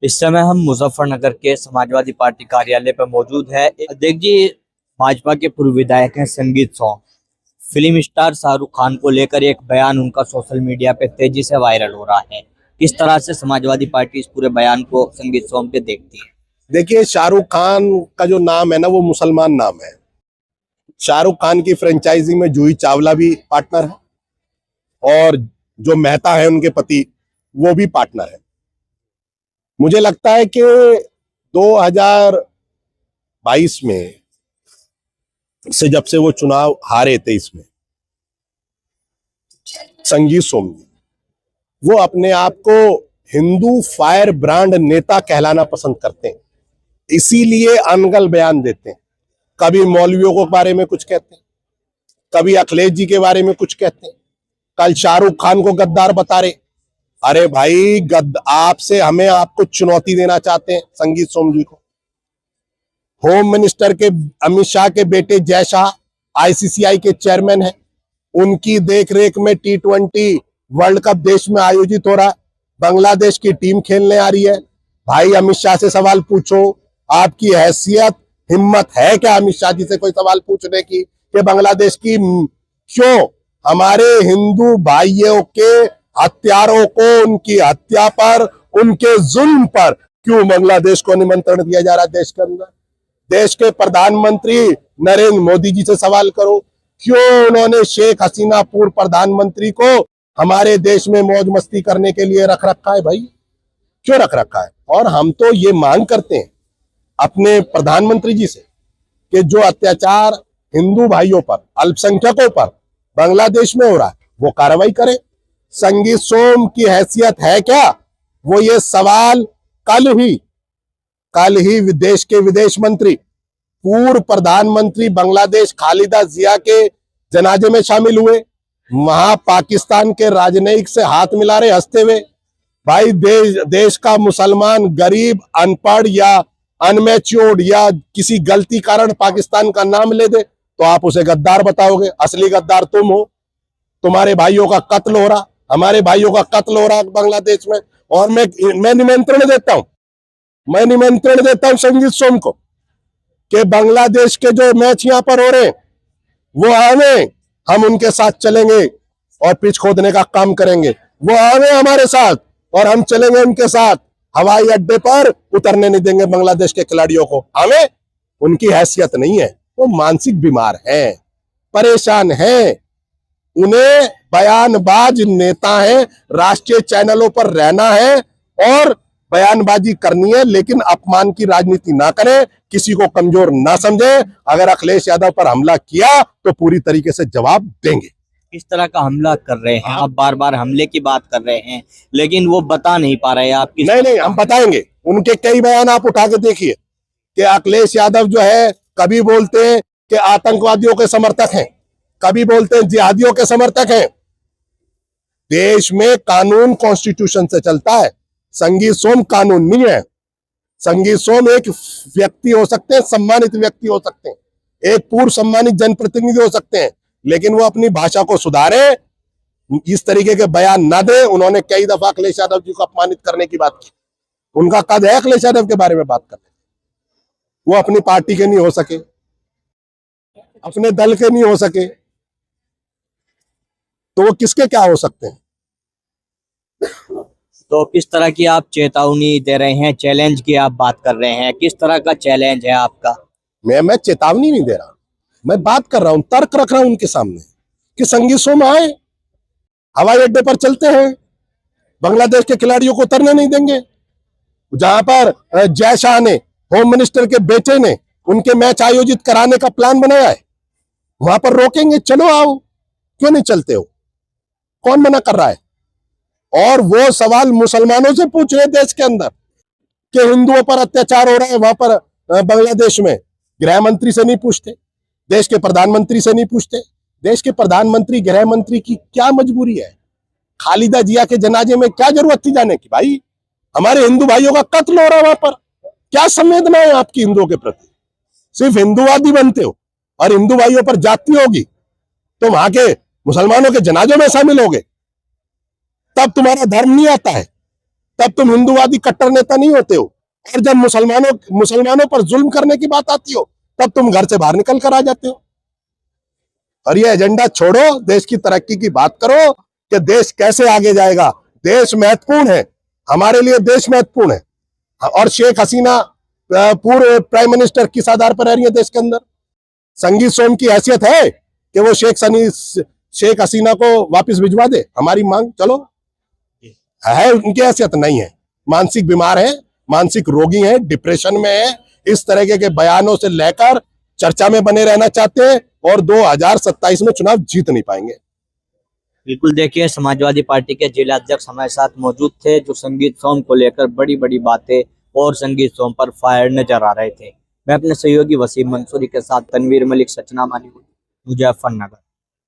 इस समय हम मुजफ्फरनगर के समाजवादी पार्टी कार्यालय पर मौजूद है। देखिए, भाजपा के पूर्व विधायक हैं संगीत सोम। फिल्म स्टार शाहरुख खान को लेकर एक बयान उनका सोशल मीडिया पे तेजी से वायरल हो रहा है। किस तरह से समाजवादी पार्टी इस पूरे बयान को संगीत सोम पे देखती है? देखिए, शाहरुख खान का जो नाम है ना, वो मुसलमान नाम है। शाहरुख खान की फ्रेंचाइजी में जूही चावला भी पार्टनर है और जो मेहता है उनके पति, वो भी पार्टनर है। मुझे लगता है कि 2022 में से जब से वो चुनाव हारे थे, इसमें संगीत सोम जी वो अपने आप को हिंदू फायर ब्रांड नेता कहलाना पसंद करते हैं, इसीलिए अनगल बयान देते हैं। कभी मौलवियों के बारे में कुछ कहते हैं, कभी अखिलेश जी के बारे में कुछ कहते हैं, कल शाहरुख खान को गद्दार बता रहे। अरे भाई, आपसे हमें आपको चुनौती देना चाहते हैं संगीत सोम जी को। होम मिनिस्टर के अमित शाह के बेटे जय शाह आईसीसीआई के चेयरमैन हैं। उनकी देखरेख में T20 वर्ल्ड कप देश में आयोजित हो रहा है। बांग्लादेश की टीम खेलने आ रही है। भाई, अमित शाह से सवाल पूछो। आपकी हैसियत, हिम्मत है क्या अमित शाह जी से कोई सवाल पूछने की कि बांग्लादेश की क्यों हमारे हिंदू भाइयों के हत्यारों को, उनकी हत्या पर, उनके जुल्म पर क्यों बांग्लादेश को निमंत्रण दिया जा रहा है देश के अंदर? देश के प्रधानमंत्री नरेंद्र मोदी जी से सवाल करो, क्यों उन्होंने शेख हसीना पूर्व प्रधानमंत्री को हमारे देश में मौज मस्ती करने के लिए रख रखा है? भाई, क्यों रख रखा है? और हम तो ये मांग करते हैं अपने प्रधानमंत्री जी से कि जो अत्याचार हिंदू भाइयों पर, अल्पसंख्यकों पर बांग्लादेश में हो रहा है, वो कार्रवाई करें। संगीत सोम की हैसियत है क्या? वो ये सवाल कल ही देश के विदेश मंत्री, पूर्व प्रधानमंत्री बांग्लादेश खालिदा जिया के जनाजे में शामिल हुए, वहां पाकिस्तान के राजनयिक से हाथ मिला रहे हंसते हुए। भाई, देश का मुसलमान गरीब, अनपढ़ या अनमैच्योर्ड या किसी गलती कारण पाकिस्तान का नाम ले दे तो आप उसे गद्दार बताओगे। असली गद्दार तुम हो। तुम्हारे भाइयों का कत्ल हो रहा, हमारे भाइयों का कत्ल हो रहा है बांग्लादेश में। और मैं निमंत्रण देता हूं संगीत सोम को कि बांग्लादेश के जो मैच यहां पर हो रहे हैं वो आवे, हम उनके साथ चलेंगे और पिच खोदने का काम करेंगे। वो आवे हमारे साथ और हम चलेंगे उनके साथ। हवाई अड्डे पर उतरने नहीं देंगे बांग्लादेश के खिलाड़ियों को। हमें उनकी हैसियत नहीं है। वो मानसिक बीमार हैं, परेशान हैं। उन्हें बयानबाज नेता है, राष्ट्रीय चैनलों पर रहना है और बयानबाजी करनी है, लेकिन अपमान की राजनीति ना करें, किसी को कमजोर ना समझे। अगर अखिलेश यादव पर हमला किया तो पूरी तरीके से जवाब देंगे। किस तरह का हमला कर रहे हैं आप? बार बार हमले की बात कर रहे हैं, लेकिन वो बता नहीं पा रहे हैं आप। नहीं, हम बताएंगे। उनके कई बयान आप उठा के देखिए कि अखिलेश यादव जो है, कभी बोलते हैं कि आतंकवादियों के समर्थक हैं, कभी बोलते हैं जिहादियों के समर्थक हैं। देश में कानून कॉन्स्टिट्यूशन से चलता है। संगीत सोम कानून नहीं है। संगीत सोम एक व्यक्ति हो सकते हैं, सम्मानित व्यक्ति हो सकते हैं, एक पूर्व सम्मानित जनप्रतिनिधि हो सकते हैं, लेकिन वो अपनी भाषा को सुधारे, इस तरीके के बयान ना दे। उन्होंने कई दफा अखिलेश यादव जी को अपमानित करने की बात की। उनका कद है अखिलेश यादव के बारे में बात करने। वो अपनी पार्टी के नहीं हो सके, अपने दल के नहीं हो सके, तो वो किसके क्या हो सकते हैं? तो किस तरह की आप चेतावनी दे रहे हैं? चैलेंज की आप बात कर रहे हैं, किस तरह का चैलेंज है आपका? मैं चेतावनी नहीं दे रहा, मैं बात कर रहा हूं, तर्क रख रहा हूं उनके सामने कि संगीत सोम आए, हवाई अड्डे पर चलते हैं, बांग्लादेश के खिलाड़ियों को उतरने नहीं देंगे। जहां पर जय शाह ने, होम मिनिस्टर के बेटे ने, उनके मैच आयोजित कराने का प्लान बनाया है, वहां पर रोकेंगे। चलो आओ, क्यों नहीं चलते हो? कौन मना कर रहा है? और वो सवाल मुसलमानों से पूछ रहे देश के अंदर कि हिंदुओं पर अत्याचार हो रहा है वहां पर बांग्लादेश में, गृह मंत्री से नहीं पूछते, देश के प्रधानमंत्री से नहीं पूछते। देश के प्रधानमंत्री, गृह मंत्री की क्या मजबूरी है? खालिदा जिया के जनाजे में क्या जरूरत थी जाने की? भाई, हमारे हिंदू भाइयों का कत्ल हो रहा है वहां पर। क्या संवेदना है आपकी हिंदुओं के प्रति? सिर्फ हिंदुवादी बनते हो और हिंदू भाइयों पर जाति होगी तो वहां के मुसलमानों के जनाजों में शामिल होगे, तब तुम्हारा धर्म नहीं आता है। तब तुम हिंदूवादी कट्टर नेता नहीं होते हो। और जब मुसलमानों पर जुल्म करने की बात आती हो तब तुम घर से बाहर निकल कर आ जाते हो। और ये एजेंडा छोड़ो, देश की तरक्की की बात करो कि देश कैसे आगे जाएगा। देश महत्वपूर्ण है, हमारे लिए देश महत्वपूर्ण है। और शेख हसीना पूर्व प्राइम मिनिस्टर किस आधार पर रह रही है देश के अंदर? संगीत सोम की हैसियत है कि वो शेख हसीना को वापस भिजवा दे? हमारी मांग चलो है, उनकी हैसियत नहीं है। मानसिक बीमार है, मानसिक रोगी है, डिप्रेशन में है, इस तरह के बयानों से लेकर चर्चा में बने रहना चाहते हैं और 2027 में चुनाव जीत नहीं पाएंगे। बिल्कुल, देखिए समाजवादी पार्टी के जिला अध्यक्ष हमारे साथ मौजूद थे जो संगीत सोम को लेकर बड़ी बड़ी बातें और संगीत सोम पर फायर नजर आ रहे थे। मैं अपने सहयोगी वसीम मंसूरी के साथ तनवीर मलिक, सचना बॉलीवुड, मुजफ्फरनगर।